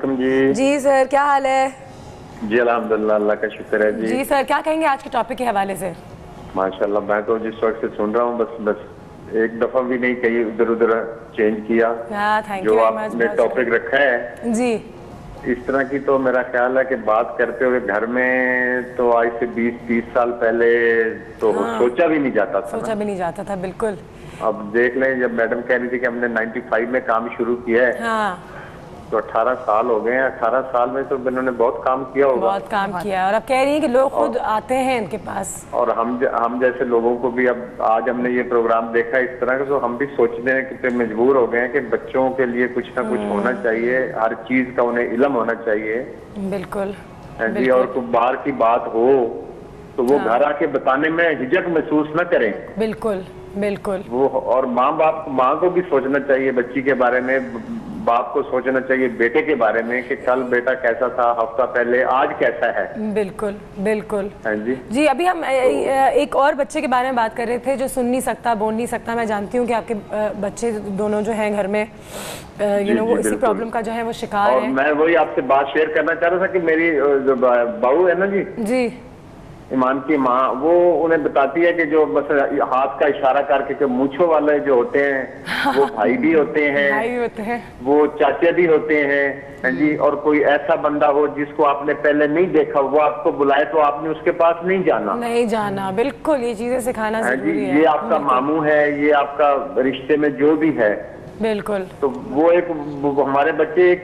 جی سر کیا حال ہے؟ جی الحمدللہ اللہ کا شکر ہے جی سر کیا کہیں گے آج کے ٹاپک کے حوالے سے؟ ماشاءاللہ میں تو جس وقت سے سن رہا ہوں بس ایک دفعہ بھی نہیں کہیں ادھر چینج کیا جو آپ نے ٹاپک رکھا ہے جی اس طرح کی، تو میرا خیال ہے کہ بات کرتے ہوئے گھر میں تو آج سے 20-30 سال پہلے تو سوچا بھی نہیں جاتا تھا، سوچا بھی نہیں جاتا تھا بالکل۔ اب دیکھ لیں جب میڈم کہہ رہی تھی کہ ہم نے 95 میں کام شروع کیا ہے تو 18 سال ہو گئے ہیں۔ 18 سال میں تو انہوں نے بہت کام کیا ہوگا، بہت کام کیا، اور اب کہہ رہی ہیں کہ لوگ خود آتے ہیں ان کے پاس، اور ہم جیسے لوگوں کو بھی اب آج ہم نے یہ پروگرام دیکھا اس طرح کا تو ہم بھی سوچنے کہ مجبور ہو گئے ہیں کہ بچوں کے لیے کچھ نہ کچھ ہونا چاہیے، ہر چیز کا انہیں علم ہونا چاہیے۔ بالکل جی، اور کوئی باہر کی بات ہو تو وہ گھر آ کے بتانے میں جھجک محسوس نہ کریں۔ بالکل بالکل، وہ اور ماں کو بھی سوچنا چاہیے بچی کے بارے میں، باپ کو سوچنا چاہیے بیٹے کے بارے میں کہ کل بیٹا کیسا تھا ہفتہ پہلے، آج کیسا ہے۔ بالکل بالکل جی ابھی ہم ایک اور بچے کے بارے میں بات کر رہے تھے جو سن نہیں سکتا، بول نہیں سکتا۔ میں جانتی ہوں کہ آپ کے بچے دونوں جو ہیں گھر میں وہ اسی پرابلم کا جو ہے وہ شکار ہیں، اور میں وہی آپ سے بات شیئر کرنا چاہ رہا تھا کہ میری جو بہو ہے نا جی ایمان کی ماں، وہ انہیں بتاتی ہے کہ جو بس ہاتھ کا اشارہ کر کے مونچھوں والے جو ہوتے ہیں وہ بھائی بھی ہوتے ہیں، وہ چاچے بھی ہوتے ہیں جی، اور کوئی ایسا بندہ ہو جس کو آپ نے پہلے نہیں دیکھا وہ آپ کو بلائے تو آپ نے اس کے پاس نہیں جانا۔ بالکل، یہ چیزیں سکھانا ضروری ہے۔ یہ آپ کا ماموں ہے، یہ آپ کا رشتے میں جو بھی ہے، بالکل۔ تو وہ ایک ہمارے بچے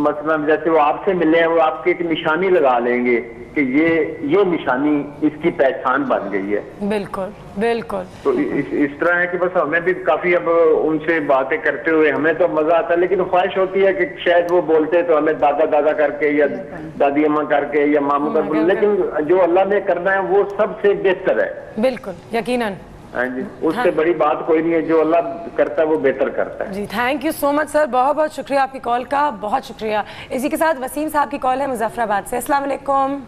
مثلا جیسے وہ آپ سے ملے ہیں وہ آپ کی ایک نشانی لگا لیں گے کہ یہ نشانی اس کی پہچان بن گئی ہے۔ بالکل بالکل، تو اس طرح ہے کہ بس ہمیں بھی کافی اب ان سے باتیں کرتے ہوئے ہمیں تو مزہ آتا ہے، لیکن خواہش ہوتی ہے کہ شاید وہ بولتے تو ہمیں دادا کر کے یا دادی اماں کر کے یا ماموں کر کے، لیکن جو اللہ نے کرنا ہے وہ سب سے بہتر ہے۔ بالکل یقیناً، جی اس سے بڑی بات کوئی نہیں ہے، جو اللہ کرتا ہے وہ بہتر کرتا ہے۔ جی تھینک یو سو مچ سر، بہت بہت شکریہ آپ کی کال کا، بہت شکریہ۔ اسی کے ساتھ وسیم صاحب کی کال ہے مظفر آباد سے۔ السلام علیکم۔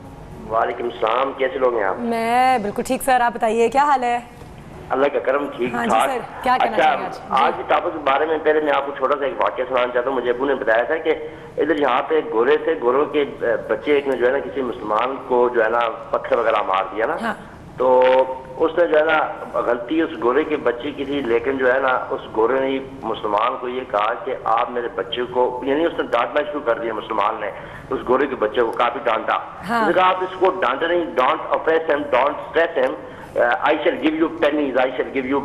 وعلیکم السلام، کیسے لوگ ہیں آپ؟ میں بالکل ٹھیک سر، آپ بتائیے کیا حال ہے؟ اللہ کا کرم ٹھیک ٹھاک۔ اچھا، آج کے ٹاپک کے بارے میں پہلے میں آپ کو چھوٹا سا ایک واقعہ سنانا چاہتا ہوں۔ مجھے ابو نے بتایا تھا کہ ادھر یہاں پہ گوروں کے بچے ایک نے جو ہے نا کسی مسلمان کو جو ہے نا پتھر وغیرہ مار دیا نا، تو اس نے جو ہے نا غلطی اس گورے کے بچے کی تھی، لیکن جو ہے نا اس گورے نے مسلمان کو یہ کہا کہ آپ میرے بچے کو، یعنی اس نے ڈانٹنا شروع کر دیا، مسلمان نے اس گورے کے بچے کو کافی ڈانٹا۔ اس نے کہا آپ اس کو ڈانٹے نہیں، ڈونٹ افریس ہم، ڈونٹ اسٹریس ہم، I shall give you pennies, I shall give you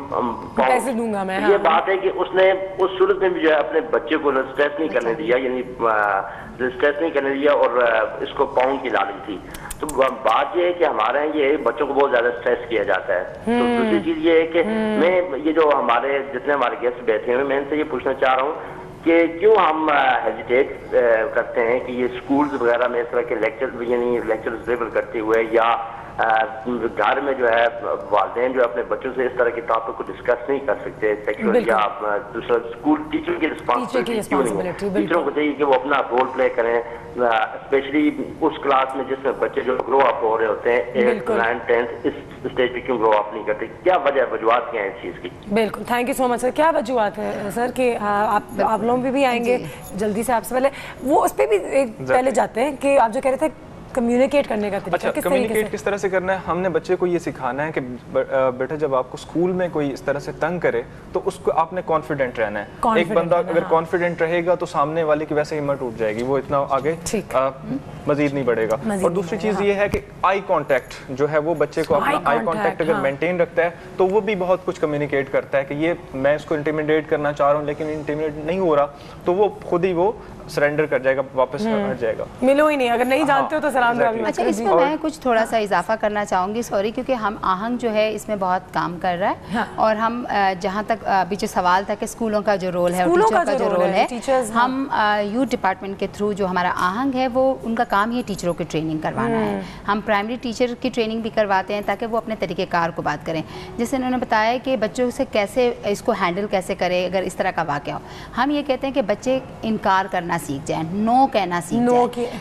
پیسے دوں گا میں۔ یہ بات ہے کہ اس نے اس صورت میں بھی جو ہے اپنے بچے کو اسٹریس نہیں کرنے دیا، یعنی اسٹریس نہیں کرنے دیا، اور اس کو پاؤنڈ کی لالچ تھی۔ تو بات یہ ہے کہ ہمارے یہاں یہ بچوں کو بہت زیادہ اسٹریس کیا جاتا ہے۔ تو دوسری چیز یہ ہے کہ میں یہ جو ہمارے جتنے ہمارے گیسٹ بیٹھے ہوئے، میں ان سے یہ پوچھنا چاہ رہا ہوں کہ کیوں ہم ہیزیٹیٹ کرتے ہیں کہ یہ اسکولز وغیرہ میں اس طرح کے لیکچر، یعنی لیکچر ڈلیور کرتے ہوئے، یا گھر میں جو ہے والدین جو اپنے بچوں سے اس طرح کے ٹاپک کو ڈسکس نہیں کر سکتے، سیکشل یا دوسرا اسکول ٹیچر کی رسپانسبلٹی کیوں نہیں ہے؟ ٹیچروں کو چاہیے کہ وہ اپنا رول پلے کریں، اسپیشلی اس کلاس میں جس میں بچے جو گرو اپ ہو رہے ہوتے ہیں 8th 9th 10th، اس اسٹیج پہ کیوں گرو اپ نہیں کرتے؟ کیا وجوہات کیا ہیں اس چیز کی؟ بالکل تھینک یو سو مچ سر۔ کیا وجوہات ہے سر کہ آپ لوگ بھی آئیں گے جلدی سے؟ آپ سے پہلے وہ اس پہ بھی پہلے جاتے ہیں کہ آپ جو کہہ رہے تھے کمیونیکیٹ کرنے کا طریقہ، اچھا کمیونیکیٹ کس طرح سے کرنا ہے؟ ہم نے بچے کو یہ سکھانا ہے کہ بیٹا جب آپ کو اسکول میں کوئی اس طرح سے تنگ کرے تو اس کو آپ نے کانفیڈنٹ رہنا ہے۔ ایک بندہ اگر کانفیڈنٹ رہے گا تو سامنے والے کی ویسے ہمت ٹوٹ جائے گی، وہ اتنا آگے مزید نہیں بڑھے گا۔ اور دوسری چیز یہ ہے کہ آئی کانٹیکٹ جو ہے وہ بچے کو اپنا آئی کانٹیکٹ اگر مینٹین رکھتا ہے تو وہ بھی بہت کچھ کمیونیکیٹ کرتا ہے کہ یہ میں اس کو انٹیمیڈیٹ کرنا چاہ رہا ہوں لیکن انٹیمیڈیٹ نہیں ہو رہا، تو وہ خود ہی وہ سرنڈر کر جائے گا، واپس ہٹ جائے گا، ملو ہی نہیں، اگر نہیں جانتے ہو تو سلام دعا بھی۔ اچھا اس میں میں کچھ تھوڑا سا اضافہ کرنا چاہوں گی، سوری، کیونکہ ہم آہنگ جو ہے اس میں بہت کام کر رہا ہے، اور ہم جہاں تک ابھی جو سوال تھا کہ اسکولوں کا جو رول ہے اور ٹیچر کا جو رول ہے، ہم یوتھ ڈپارٹمنٹ کے تھرو جو ہمارا آہنگ ہے وہ ان کا کام ہی ٹیچروں کی ٹریننگ کروانا ہے۔ ہم پرائمری ٹیچر کی ٹریننگ بھی کرواتے ہیں تاکہ وہ اپنے طریقہ کار کو بات کریں، جیسے انہوں نے بتایا کہ بچوں سے کیسے اس کو ہینڈل کیسے کرے اگر اس طرح کا واقعہ ہو۔ ہم یہ کہتے ہیں کہ بچے انکار کرنا कहना सीख जाएं, नो कहना सीख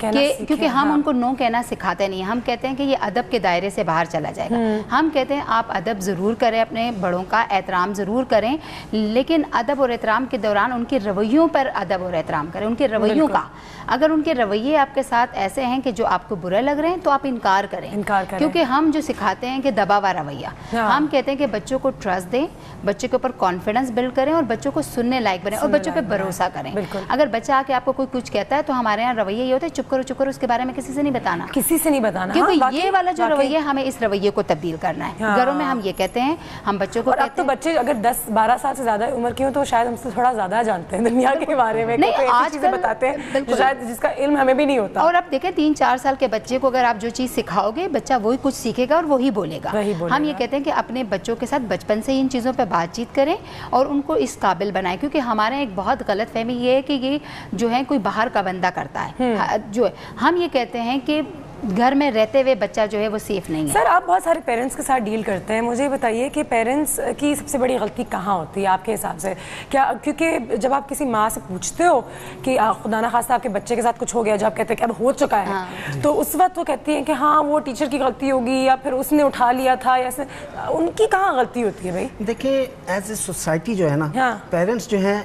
जाएं, क्योंकि हम उनको नो कहना सिखाते नहीं। हम कहते हैं कि ये अदब के दायरे से बाहर चला जाएगा। हम कहते हैं आप अदब ज़रूर करें, अपने बड़ों का एहतराम ज़रूर करें, लेकिन अदब और एहतराम के दौरान उनके रवैयों पर अदब और एहतराम करें, उनके रवैयों का। अगर उनके रवैये आपके साथ ऐसे हैं कि जो आपको बुरे लग रहे हैं तो आप इनकार करें, क्योंकि हम जो सिखाते हैं कि दबा हुआ रवैया, हम कहते हैं कि बच्चों को ट्रस्ट दें, बच्चों के ऊपर कॉन्फिडेंस बिल्ड करें और बच्चों को सुनने लायक बने और बच्चों पे भरोसा करें। अगर बच्चा आके आपको कोई कुछ कहता है तो हमारे यहाँ रवैये ये होता है, चुप करो, उसके बारे में किसी से नहीं बताना, क्योंकि ये वाला जो रवैया, हमें इस रवैये को तब्दील करना है। घरों में हम ये कहते हैं, हम बच्चों को अब तो बच्चे अगर 10-12 साल से ज्यादा उम्र की हो तो शायद हमसे थोड़ा ज्यादा जानते हैं दुनिया के बारे में, नहीं आजकल बताते हैं जिसका इल्म हमें भी नहीं होता। और अब देखें 3-4 साल के बच्चे को अगर आप जो चीज़ सिखाओगे, बच्चा वही कुछ सीखेगा और वही बोलेगा। हम ये कहते हैं कि अपने बच्चों के साथ बचपन से इन चीज़ों पर बातचीत करें और उनको इस काबिल बनाएं, क्योंकि हमारे एक बहुत गलत फहमी ये है कि ये जो है कोई बाहर का बंदा करता है, जो है हम ये कहते हैं कि घर में रहते हुए बच्चा जो है वो सेफ नहीं है। सर आप बहुत सारे पेरेंट्स के साथ डील करते हैं, मुझे बताइए कि पेरेंट्स की सबसे बड़ी गलती कहाँ होती है आपके हिसाब से? क्या क्योंकि जब आप किसी माँ से पूछते हो कि खुदा ना खास्ता आपके बच्चे के साथ कुछ हो गया, जब आप कहते हैं कि अब हो चुका है, तो उस वक्त वो कहती हैं कि हाँ वो टीचर की गलती होगी या फिर उसने उठा लिया था, या उनकी कहाँ गलती होती है भाई? देखिए एज ए सोसाइटी जो है ना, पेरेंट्स जो है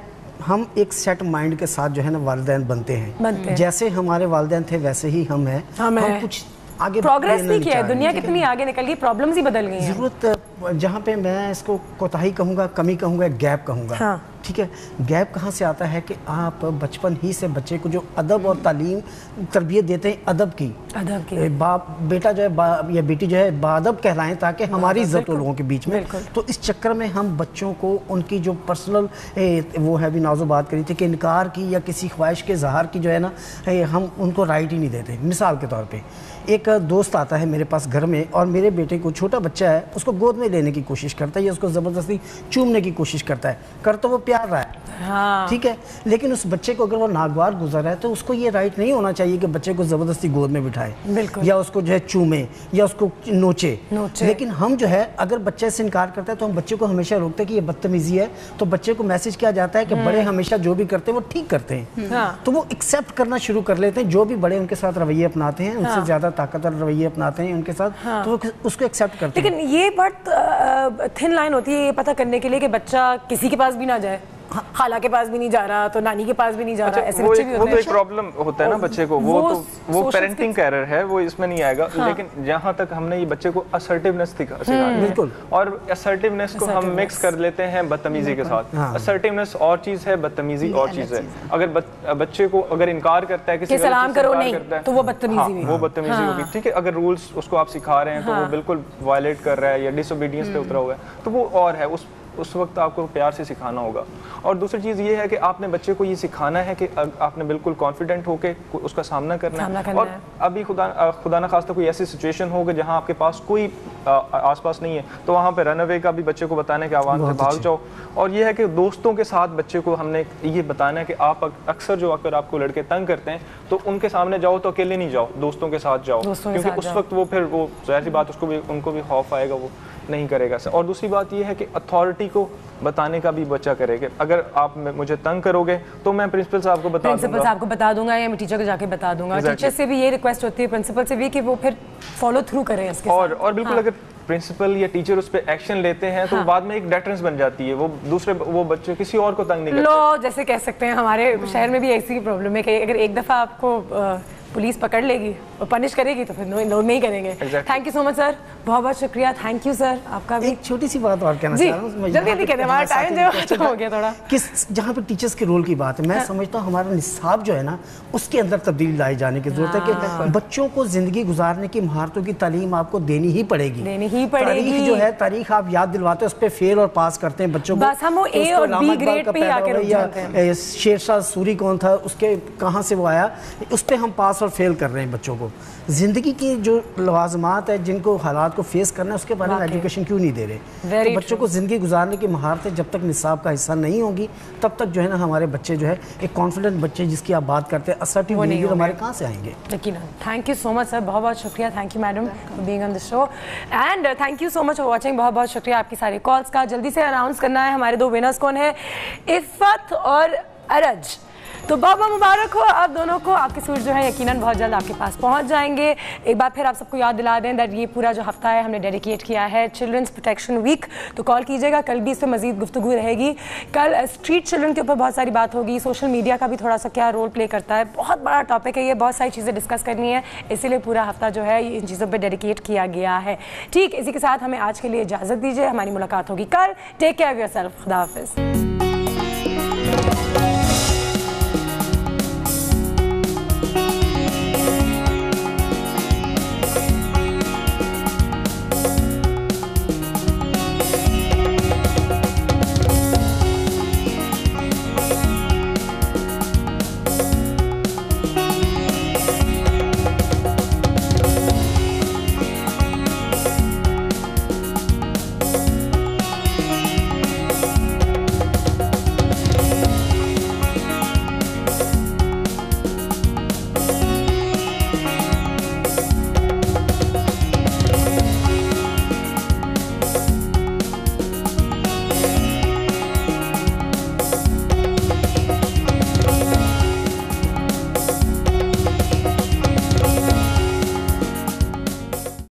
हम एक सेट माइंड के साथ जो है ना वालिदैन बनते हैं। जैसे हमारे वालिदैन थे वैसे ही हम हैं। हम कुछ आगे प्रोग्रेस नहीं किया है, दुनिया कितनी आगे निकल गई, प्रॉब्लम्स ही बदल गई हैं। जरूरत जहाँ पे मैं इसको कोताही कहूँगा, कमी कहूँगा, गैप कहूँगा, ठीक है। गैप कहाँ से आता है कि आप बचपन ही से बच्चे को जो अदब और तालीम तरबियत देते हैं अदब की, बाप बेटा जो है या बेटी जो है बाअदब कहलाएं ताकि हमारी इज्जत हो लोगों के बीच में। तो इस चक्कर में हम बच्चों को उनकी जो पर्सनल वो है, भी नाज़ो बात करी थी कि इनकार की या किसी ख्वाहिश के इज़हार की जो है ना, हम उनको राइट ही नहीं देते। मिसाल के तौर पर एक दोस्त आता है मेरे पास घर में और मेरे बेटे को, छोटा बच्चा है, उसको गोद में लेने की कोशिश करता है या उसको ज़बरदस्ती चूमने की कोशिश करता है, कर तो वो प्यार रहा है, ठीक है, लेकिन उस बच्चे को अगर वो नागवार गुजर है तो उसको ये राइट नहीं होना चाहिए कि बच्चे को ज़बरदस्ती गोद में बिठाए या उसको जो है चूमे या उसको नोचे। लेकिन हम जो है अगर बच्चे से इनकार करते हैं तो हम बच्चे को हमेशा रोकते हैं कि ये बदतमीजी है, तो बच्चे को मैसेज किया जाता है कि बड़े हमेशा जो भी करते हैं वो ठीक करते हैं, तो वो एक्सेप्ट करना शुरू कर लेते हैं। जो भी बड़े उनके साथ रवैये अपनाते हैं, उनसे ज़्यादा ताकतवर रवैये अपनाते हैं उनके साथ, तो उसको एक्सेप्ट करते हैं। लेकिन ये बहुत थिन लाइन होती है ये पता करने के लिए कि बच्चा किसी के पास भी ना जाए, खाला के पास भी नहीं जा रहा तो नानी के पास भी नहीं जा रहा, ऐसे बच्चे भी होते हैं। वो तो एक प्रॉब्लम होता है ना बच्चे को, वो पेरेंटिंग का एरर है, वो इसमें नहीं आएगा। लेकिन जहाँ तक हमने ये बच्चे को असर्टिवनेस सिखानी है, और असर्टिवनेस को हम मिक्स कर लेते हैं बदतमीजी के साथ। असर्टिवनेस और चीज है, बदतमीजी और चीज है। अगर बच्चे को अगर इनकार करता है किसी सलाम करो नहीं तो वो बदतमीजी होगी, ठीक है। अगर रूल्स उसको आप सिखा रहे हैं तो वो बिल्कुल वायलेट कर रहा है या डिसोबीडियंस पे उतरा हुआ है, तो वो और है, उस वक्त आपको प्यार से सिखाना होगा। और दूसरी चीज़ ये है कि आपने बच्चे को ये सिखाना है कि आपने बिल्कुल कॉन्फिडेंट होकर उसका सामना करना है। और अभी खुदा ना खास्ता कोई ऐसी सिचुएशन हो कि जहाँ आपके पास कोई आसपास नहीं है, तो वहाँ पे रन अवे का भी बच्चे को बताना है कि आवाज़ से भाग जाओ। और ये है कि दोस्तों के साथ बच्चे को हमने ये बताना है कि आप अक्सर जो अगर आपको लड़के तंग करते हैं तो उनके सामने जाओ तो अकेले नहीं जाओ, दोस्तों के साथ जाओ, क्योंकि उस वक्त वो फिर वो ज़ाहिर सी बात उनको भी खौफ आएगा, वो नहीं करेगा। और दूसरी बात ये है कि अथॉरिटी को बताने का भी बच्चा करेगा। अगर आप मुझे तंग करोगे तो मैं प्रिंसिपल साहब को बता दूंगा या मैं टीचर को जाके बता दूंगा। टीचर से भी ये रिक्वेस्ट होती है, प्रिंसिपल से भी, कि वो फिर फॉलो थ्रू करें इसके साथ। और बिल्कुल अगर प्रिंसिपल या टीचर उस पर एक्शन लेते हैं तो बाद में एक डेटरेंस बन जाती है, वो बच्चे किसी और को तंग नहीं करते। लो जैसे कह सकते हैं हमारे शहर में भी ऐसी प्रॉब्लम है कि अगर एक दफा आपको पुलिस पकड़ लेगी और पनिश करेगी तो फिर लोग नहीं करेंगे। Thank you so much sir, बहुत बहुत शुक्रिया। थैंक यू सर आपका भी। एक छोटी सी बात और कहना चाह रहा हूँ, जल्दी कहते हैं, हमारा टाइम जो खत्म हो गया थोड़ा। जहाँ पे टीचर्स के रोल की बात है, मैं समझता हूँ हमारा निसाब जो है ना उसके अंदर तब्दीली लाई जाने की जरूरत है कि बच्चों को जिंदगी गुजारने की महारतों की तालीम आपको देनी ही पड़ेगी। तारीख जो है, तारीख आप याद दिलवाते हैं, उस पर फेल और पास करते हैं बच्चों को। शेरशाह सूरी कौन था, उसके कहाँ से वो आया, उस पर हम पास और फेल कर रहे हैं बच्चों को। जिंदगी की जो लवाजमात है, जिनको हालात को फेस करना है, उसके बारे में एजुकेशन क्यों नहीं दे रहे? तो बच्चों को जिंदगी गुजारने की महारतें जब तक निसाब का हिस्सा नहीं होंगी तब तक जो है ना हमारे बच्चे जो है एक कॉन्फिडेंट बच्चे जिसकी आप बात करते हैं, असर्टिव बिहेवियर हमारे कहाँ से आएंगे? Thank you so much sir, बहुत बहुत शुक्रिया। Thank you madam for being on the show and thank you so much for watching. बहुत बहुत शुक्रिया आपकी सारी कॉल्स का। जल्दी से अनाउंस करना है हमारे 2 विनर्स कौन है, इफ़त और अरज। तो बहुत बहुत मुबारक हो आप दोनों को, आपके सूट जो है यकीनन बहुत जल्द आपके पास पहुंच जाएंगे। एक बार फिर आप सबको याद दिला दें दैट ये पूरा जो हफ्ता है हमने डेडिकेट किया है चिल्ड्रंस प्रोटेक्शन वीक, तो कॉल कीजिएगा, कल भी इस पर मजीद गुफ्तगू रहेगी। कल स्ट्रीट चिल्ड्रन के ऊपर बहुत सारी बात होगी, सोशल मीडिया का भी थोड़ा सा क्या रोल प्ले करता है, बहुत बड़ा टॉपिक है ये, बहुत सारी चीज़ें डिस्कस करनी है, इसीलिए पूरा हफ्ता जो है इन चीज़ों पर डेडिकेट किया गया है। ठीक, इसी के साथ हमें आज के लिए इजाज़त दीजिए, हमारी मुलाकात होगी कल। टेक केयर ऑफ योरसेल्फ, खुदा हाफिज़।